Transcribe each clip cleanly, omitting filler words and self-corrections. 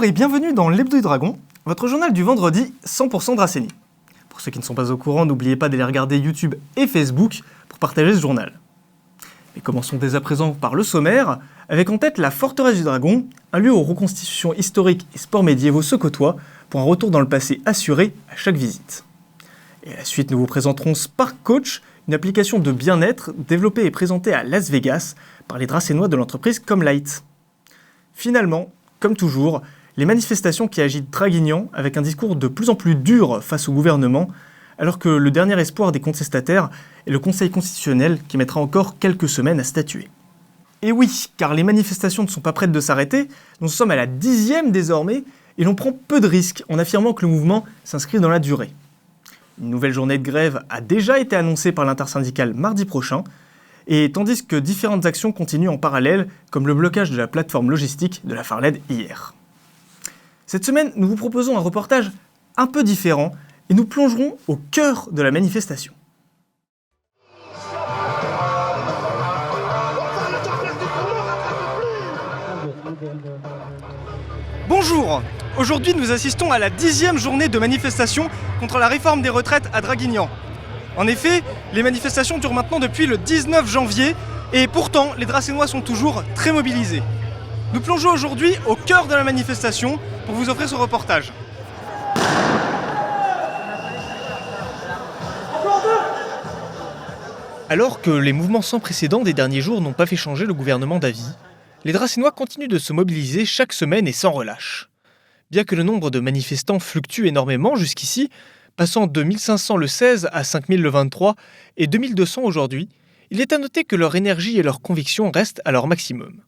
Bonjour et bienvenue dans l'Hebdo du Dragon, votre journal du vendredi 100% Dracénie. Pour ceux qui ne sont pas au courant, n'oubliez pas d'aller regarder YouTube et Facebook pour partager ce journal. Et commençons dès à présent par le sommaire, avec en tête la Forteresse du Dragon, un lieu où reconstitutions historiques et sports médiévaux se côtoient pour un retour dans le passé assuré à chaque visite. Et à la suite, nous vous présenterons Spark Coach, une application de bien-être développée et présentée à Las Vegas par les Dracénois de l'entreprise Comlight. Finalement, comme toujours, les manifestations qui agitent Draguignan avec un discours de plus en plus dur face au gouvernement, alors que le dernier espoir des contestataires est le Conseil constitutionnel qui mettra encore quelques semaines à statuer. Et oui, car les manifestations ne sont pas prêtes de s'arrêter, nous sommes à la 10e désormais, et l'on prend peu de risques en affirmant que le mouvement s'inscrit dans la durée. Une nouvelle journée de grève a déjà été annoncée par l'intersyndicale mardi prochain, et tandis que différentes actions continuent en parallèle, comme le blocage de la plateforme logistique de la Farled hier. Cette semaine, nous vous proposons un reportage un peu différent, et nous plongerons au cœur de la manifestation. Bonjour! Aujourd'hui, nous assistons à la 10e journée de manifestation contre la réforme des retraites à Draguignan. En effet, les manifestations durent maintenant depuis le 19 janvier et pourtant, les Dracénois sont toujours très mobilisés. Nous plongeons aujourd'hui au cœur de la manifestation pour vous offrir ce reportage. Alors que les mouvements sans précédent des derniers jours n'ont pas fait changer le gouvernement d'avis, les Dracénois continuent de se mobiliser chaque semaine et sans relâche. Bien que le nombre de manifestants fluctue énormément jusqu'ici, passant de 1500 le 16 à 5000 le 23 et 2200 aujourd'hui, il est à noter que leur énergie et leurs convictions restent à leur maximum.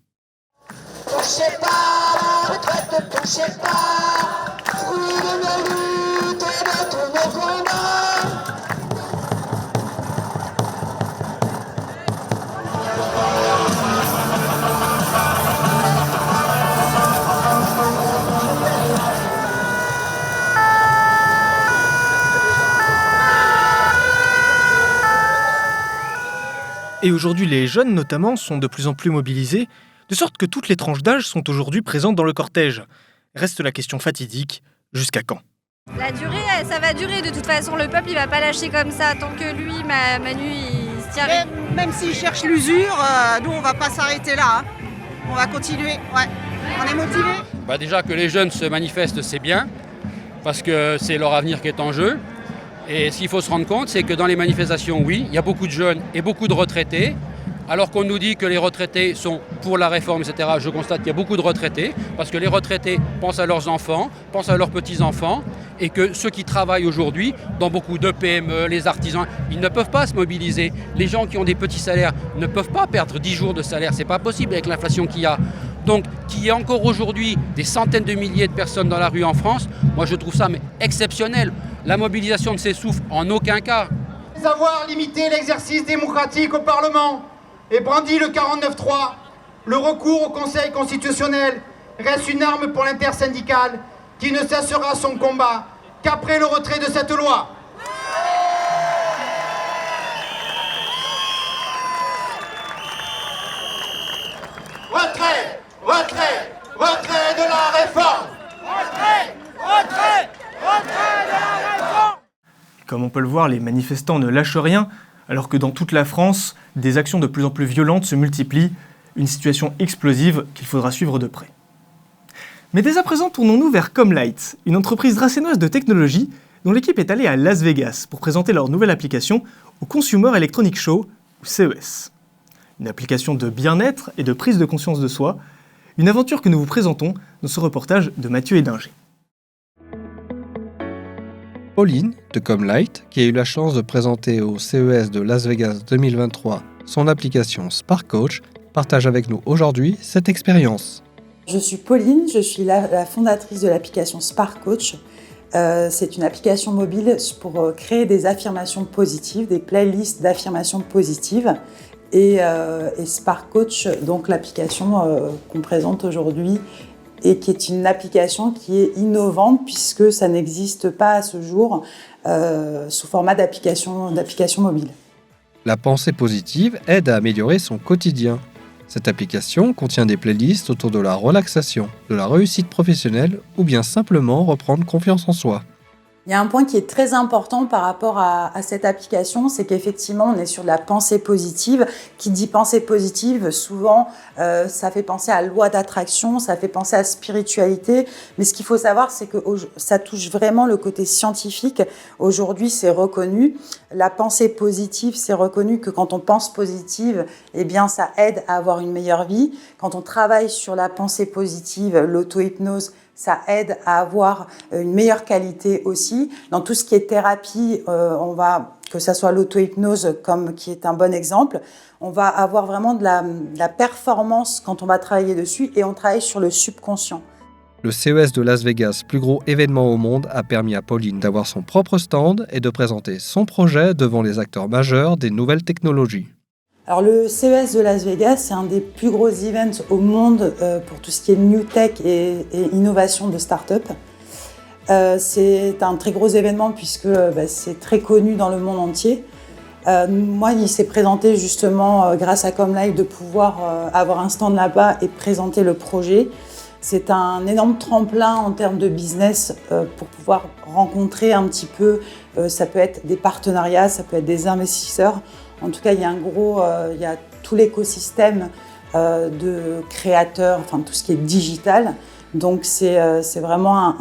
Touchez pas, retraite ne touchez pas, fruit de nos luttes et de tous nos combats. Et aujourd'hui, les jeunes notamment sont de plus en plus mobilisés, de sorte que toutes les tranches d'âge sont aujourd'hui présentes dans le cortège. Reste la question fatidique, jusqu'à quand ? La durée, ça va durer de toute façon, le peuple il va pas lâcher comme ça, tant que lui, Manu, il se tient. Même s'il cherche l'usure, nous on va pas s'arrêter là, hein. On va continuer, ouais. On est motivés. Déjà que les jeunes se manifestent, c'est bien, parce que c'est leur avenir qui est en jeu. Et ce qu'il faut se rendre compte, c'est que dans les manifestations, oui, il y a beaucoup de jeunes et beaucoup de retraités. Alors qu'on nous dit que les retraités sont pour la réforme, etc., je constate qu'il y a beaucoup de retraités, parce que les retraités pensent à leurs enfants, pensent à leurs petits-enfants, et que ceux qui travaillent aujourd'hui, dans beaucoup de PME, les artisans, ils ne peuvent pas se mobiliser. Les gens qui ont des petits salaires ne peuvent pas perdre 10 jours de salaire, c'est pas possible avec l'inflation qu'il y a. Donc, qu'il y ait encore aujourd'hui des centaines de milliers de personnes dans la rue en France, moi je trouve ça exceptionnel. La mobilisation ne s'essouffle en aucun cas. Savoir limiter l'exercice démocratique au Parlement et brandit le 49-3, le recours au Conseil constitutionnel reste une arme pour l'intersyndicale qui ne cessera son combat qu'après le retrait de cette loi. Retrait, retrait, retrait de la réforme. Retrait, retrait, retrait de la réforme. Comme on peut le voir, les manifestants ne lâchent rien, alors que dans toute la France, des actions de plus en plus violentes se multiplient, une situation explosive qu'il faudra suivre de près. Mais dès à présent, tournons-nous vers Comlight, une entreprise dracénoise de technologie dont l'équipe est allée à Las Vegas pour présenter leur nouvelle application au Consumer Electronics Show, ou CES. Une application de bien-être et de prise de conscience de soi, une aventure que nous vous présentons dans ce reportage de Mathieu Hédinger. Pauline, de Comlight, qui a eu la chance de présenter au CES de Las Vegas 2023 son application Spark Coach, partage avec nous aujourd'hui cette expérience. Je suis Pauline, je suis la fondatrice de l'application Spark Coach. C'est une application mobile pour créer des affirmations positives, des playlists d'affirmations positives. Et Spark Coach, donc l'application qu'on présente aujourd'hui, et qui est une application qui est innovante puisque ça n'existe pas à ce jour sous format d'application mobile. La pensée positive aide à améliorer son quotidien. Cette application contient des playlists autour de la relaxation, de la réussite professionnelle ou bien simplement reprendre confiance en soi. Il y a un point qui est très important par rapport à cette application, c'est qu'effectivement, on est sur de la pensée positive. Qui dit pensée positive, souvent, ça fait penser à loi d'attraction, ça fait penser à spiritualité. Mais ce qu'il faut savoir, c'est que ça touche vraiment le côté scientifique. Aujourd'hui, c'est reconnu. La pensée positive, c'est reconnu que quand on pense positive, eh bien, ça aide à avoir une meilleure vie. Quand on travaille sur la pensée positive, l'auto-hypnose, ça aide à avoir une meilleure qualité aussi. Dans tout ce qui est thérapie, que ça soit l'auto-hypnose qui est un bon exemple, on va avoir vraiment de la performance quand on va travailler dessus et on travaille sur le subconscient. Le CES de Las Vegas, plus gros événement au monde, a permis à Pauline d'avoir son propre stand et de présenter son projet devant les acteurs majeurs des nouvelles technologies. Alors le CES de Las Vegas, c'est un des plus gros events au monde pour tout ce qui est new tech et innovation de start-up. C'est un très gros événement puisque c'est très connu dans le monde entier. Moi, il s'est présenté justement grâce à ComLive de pouvoir avoir un stand là-bas et présenter le projet. C'est un énorme tremplin en termes de business pour pouvoir rencontrer un petit peu, ça peut être des partenariats, ça peut être des investisseurs. En tout cas, il y a tout l'écosystème de créateurs, enfin tout ce qui est digital. Donc c'est vraiment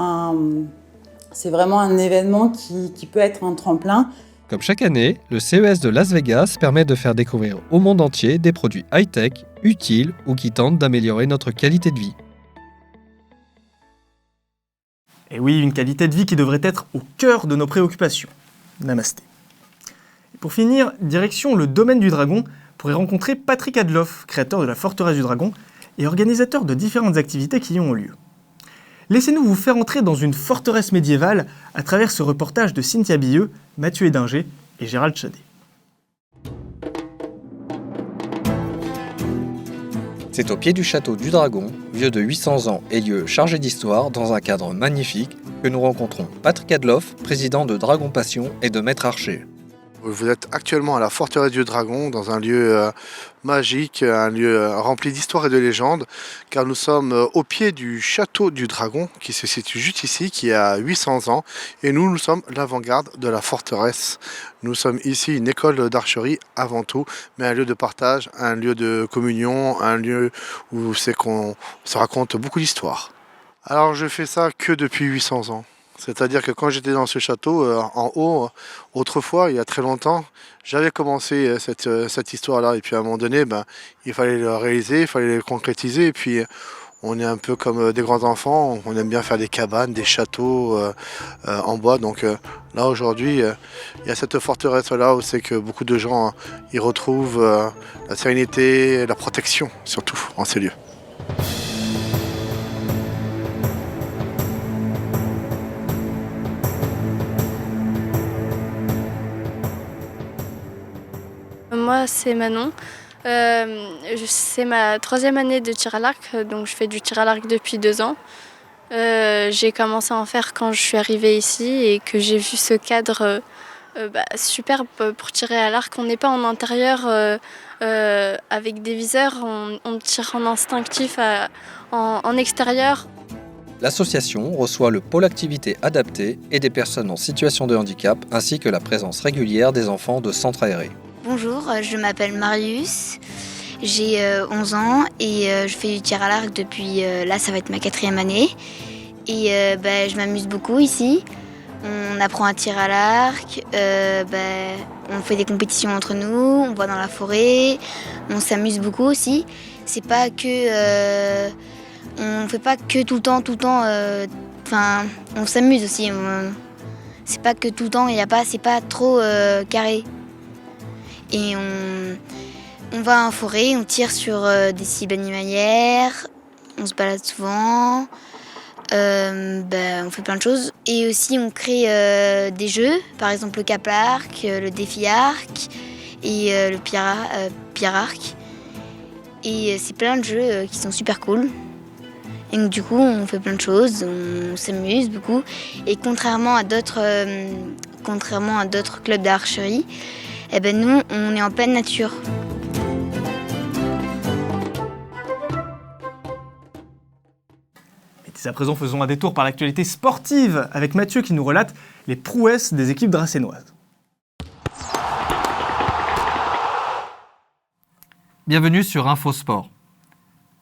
un événement qui peut être un tremplin. Comme chaque année, le CES de Las Vegas permet de faire découvrir au monde entier des produits high-tech, utiles ou qui tentent d'améliorer notre qualité de vie. Et oui, une qualité de vie qui devrait être au cœur de nos préoccupations. Namasté. Et pour finir, direction le domaine du dragon pour y rencontrer Patrick Adloff, créateur de la Forteresse du Dragon et organisateur de différentes activités qui y ont lieu. Laissez-nous vous faire entrer dans une forteresse médiévale à travers ce reportage de Cynthia Billeux, Mathieu Edinger et Gérald Chadet. C'est au pied du château du Dragon, vieux de 800 ans et lieu chargé d'histoire dans un cadre magnifique, que nous rencontrons Patrick Adloff, président de Dragon Passion et de Maître Archer. Vous êtes actuellement à la Forteresse du Dragon, dans un lieu magique, un lieu rempli d'histoire et de légendes, car nous sommes au pied du château du Dragon, qui se situe juste ici, qui a 800 ans, et nous sommes l'avant-garde de la forteresse. Nous sommes ici une école d'archerie avant tout, mais un lieu de partage, un lieu de communion, un lieu où on se raconte beaucoup d'histoires. Alors je fais ça que depuis 800 ans. C'est-à-dire que quand j'étais dans ce château, en haut, autrefois, il y a très longtemps, j'avais commencé cette histoire-là. Et puis à un moment donné, il fallait le réaliser, il fallait le concrétiser. Et puis on est un peu comme des grands enfants, on aime bien faire des cabanes, des châteaux en bois. Donc là, aujourd'hui, il y a cette forteresse-là où c'est que beaucoup de gens y retrouvent la sérénité, la protection, surtout en ces lieux. Moi, c'est Manon. C'est ma 3e année de tir à l'arc, donc je fais du tir à l'arc depuis 2 ans. J'ai commencé à en faire quand je suis arrivée ici et que j'ai vu ce cadre superbe pour tirer à l'arc. On n'est pas en intérieur avec des viseurs, on tire en instinctif en extérieur. L'association reçoit le pôle activité adapté et des personnes en situation de handicap, ainsi que la présence régulière des enfants de centres aérés. Bonjour, je m'appelle Marius, j'ai 11 ans et je fais du tir à l'arc depuis, là ça va être ma 4e année. Et je m'amuse beaucoup ici, on apprend à tirer à l'arc, on fait des compétitions entre nous, on va dans la forêt, on s'amuse beaucoup aussi. C'est pas que, on fait pas que tout le temps, on s'amuse aussi. C'est pas que tout le temps, c'est pas trop carré. Et on va en forêt, on tire sur des cibles animalières, on se balade souvent, on fait plein de choses. Et aussi on crée des jeux, par exemple le cap arc, le défi arc et le pierre arc. Et c'est plein de jeux qui sont super cool. Et donc du coup on fait plein de choses, on s'amuse beaucoup. Et contrairement à d'autres clubs d'archerie, nous, on est en pleine nature. Et à présent, faisons un détour par l'actualité sportive avec Mathieu qui nous relate les prouesses des équipes dracénoises. Bienvenue sur Infosport.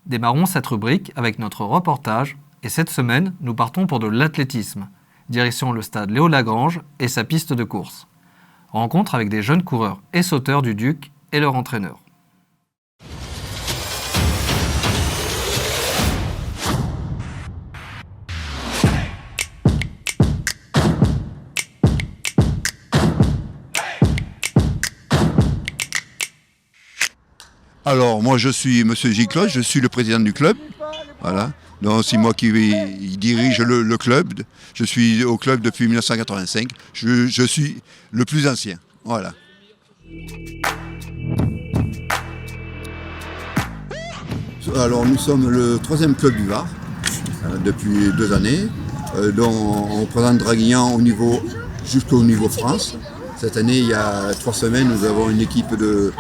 Démarrons cette rubrique avec notre reportage et cette semaine, nous partons pour de l'athlétisme. Direction le stade Léo-Lagrange et sa piste de course. Rencontre avec des jeunes coureurs et sauteurs du Duc et leur entraîneur. Alors, moi, je suis M. Giclos, je suis le président du club. Voilà. Donc, c'est moi qui dirige le club. Je suis au club depuis 1985. Je suis le plus ancien. Voilà. Alors, nous sommes le 3e club du Var depuis 2 années. Dont on représente Draguignan jusqu'au niveau France. Cette année, il y a 3 semaines, nous avons une équipe de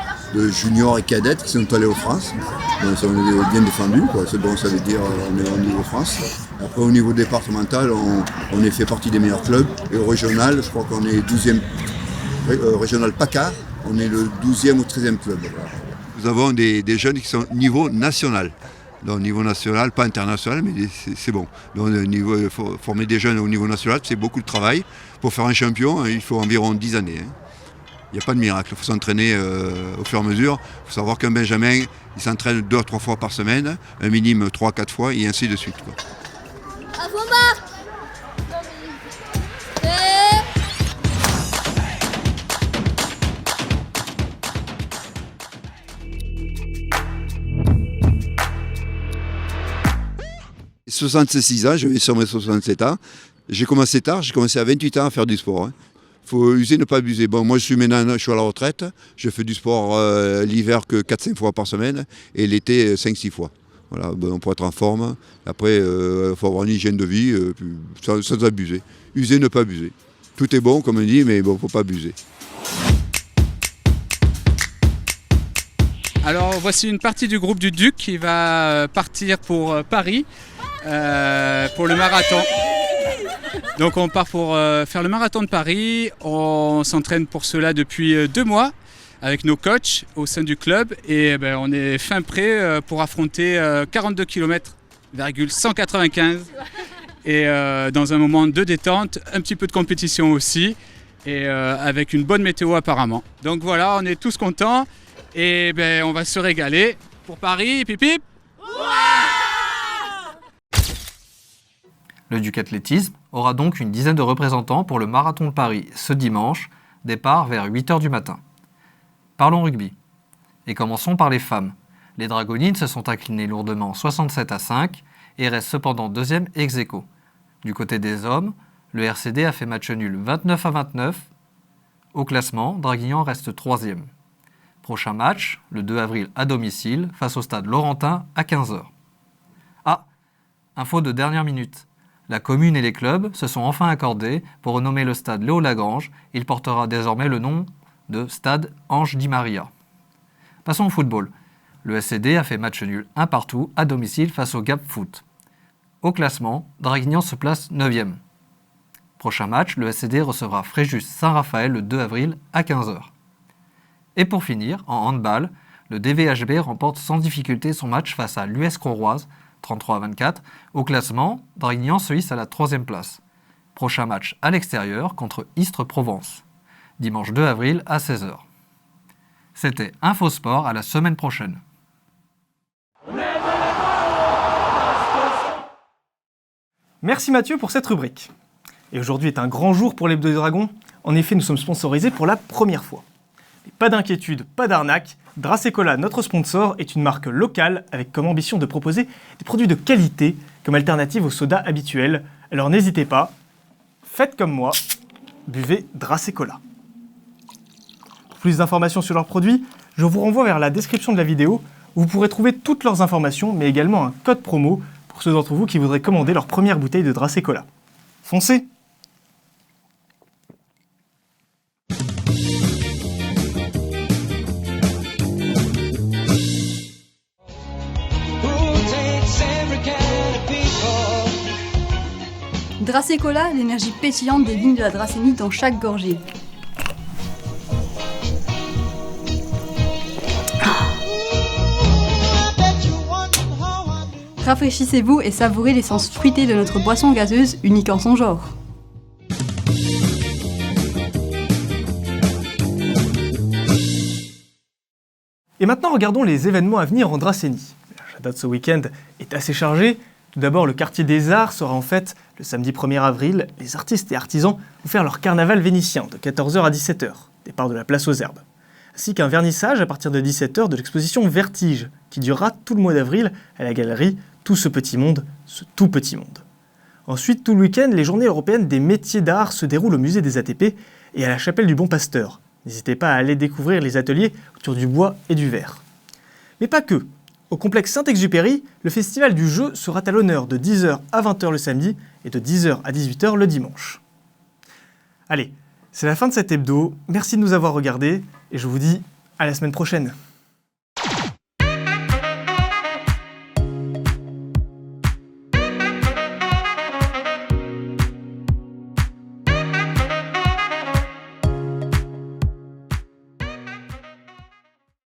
juniors et cadettes qui sont allés aux France. Donc ça, on est bien défendu, quoi. C'est bon, ça veut dire on est au niveau France. Après, au niveau départemental, on est fait partie des meilleurs clubs. Et au régional, je crois qu'on est 12e, régional PACA, on est le 12e ou 13e club. Voilà. Nous avons des jeunes qui sont niveau national. Donc niveau national, pas international, mais c'est bon. Donc former des jeunes au niveau national, c'est beaucoup de travail. Pour faire un champion, il faut environ 10 années. Il n'y a pas de miracle, il faut s'entraîner au fur et à mesure. Il faut savoir qu'un Benjamin, il s'entraîne 2 à 3 fois par semaine, un minime 3 à 4 fois, et ainsi de suite, quoi. À vos marques. J'ai 66 ans, je vais sur mes 67 ans. J'ai commencé tard, j'ai commencé à 28 ans à faire du sport. Il faut user, ne pas abuser. Bon, moi je suis à la retraite, je fais du sport l'hiver que 4-5 fois par semaine et l'été 5-6 fois. Voilà, bon, pour être en forme. Après, il faut avoir une hygiène de vie sans abuser. User, ne pas abuser. Tout est bon, comme on dit, mais bon, il ne faut pas abuser. Alors voici une partie du groupe du Duc qui va partir pour Paris pour le marathon. Donc on part pour faire le marathon de Paris. On s'entraîne pour cela depuis 2 mois avec nos coachs au sein du club et on est fin prêt pour affronter 42 km,195 et dans un moment de détente, un petit peu de compétition aussi et avec une bonne météo apparemment. Donc voilà, on est tous contents. Et on va se régaler pour Paris, pip pip. Le Duc Athlétisme aura donc une dizaine de représentants pour le marathon de Paris ce dimanche, départ vers 8h du matin. Parlons rugby. Et commençons par les femmes. Les Dragonines se sont inclinées lourdement 67-5 et restent cependant 2e ex-aequo. Du côté des hommes, le RCD a fait match nul 29-29. Au classement, Draguignan reste 3e. Prochain match, le 2 avril à domicile, face au stade Laurentin à 15h. Ah, info de dernière minute. La commune et les clubs se sont enfin accordés pour renommer le stade Léo-Lagrange. Il portera désormais le nom de stade Ange Di Maria. Passons au football. Le SCD a fait match nul 1-1 à domicile face au Gap Foot. Au classement, Draguignan se place 9e. Prochain match, le SCD recevra Fréjus Saint-Raphaël le 2 avril à 15h. Et pour finir, en handball, le DVHB remporte sans difficulté son match face à l'US Croroise, 33-24. Au classement, Draguignan se hisse à la 3e place. Prochain match à l'extérieur contre Istres-Provence, dimanche 2 avril à 16h. C'était Infosport, à la semaine prochaine. Merci Mathieu pour cette rubrique. Et aujourd'hui est un grand jour pour l'Hebdo des Dragons. En effet, nous sommes sponsorisés pour la première fois. Mais pas d'inquiétude, pas d'arnaque, Dracecola, notre sponsor, est une marque locale avec comme ambition de proposer des produits de qualité comme alternative aux sodas habituels. Alors n'hésitez pas, faites comme moi, buvez Dracecola. Pour plus d'informations sur leurs produits, je vous renvoie vers la description de la vidéo où vous pourrez trouver toutes leurs informations, mais également un code promo pour ceux d'entre vous qui voudraient commander leur première bouteille de Dracecola. Foncez! Dracé Cola, l'énergie pétillante des vignes de la Dracénie dans chaque gorgée. Rafraîchissez-vous et savourez l'essence fruitée de notre boisson gazeuse, unique en son genre. Et maintenant, regardons les événements à venir en Dracénie. La date ce week-end est assez chargée. Tout d'abord, le quartier des Arts sera en fête le samedi 1er avril. Les artistes et artisans vont faire leur carnaval vénitien de 14h à 17h, départ de la place aux Herbes. Ainsi qu'un vernissage à partir de 17h de l'exposition Vertige, qui durera tout le mois d'avril à la galerie Tout ce petit monde, ce tout petit monde. Ensuite, tout le week-end, les journées européennes des métiers d'art se déroulent au musée des ATP et à la chapelle du Bon Pasteur. N'hésitez pas à aller découvrir les ateliers autour du bois et du verre. Mais pas que. Au complexe Saint-Exupéry, le festival du jeu sera à l'honneur de 10h à 20h le samedi et de 10h à 18h le dimanche. Allez, c'est la fin de cet hebdo. Merci de nous avoir regardés et je vous dis à la semaine prochaine.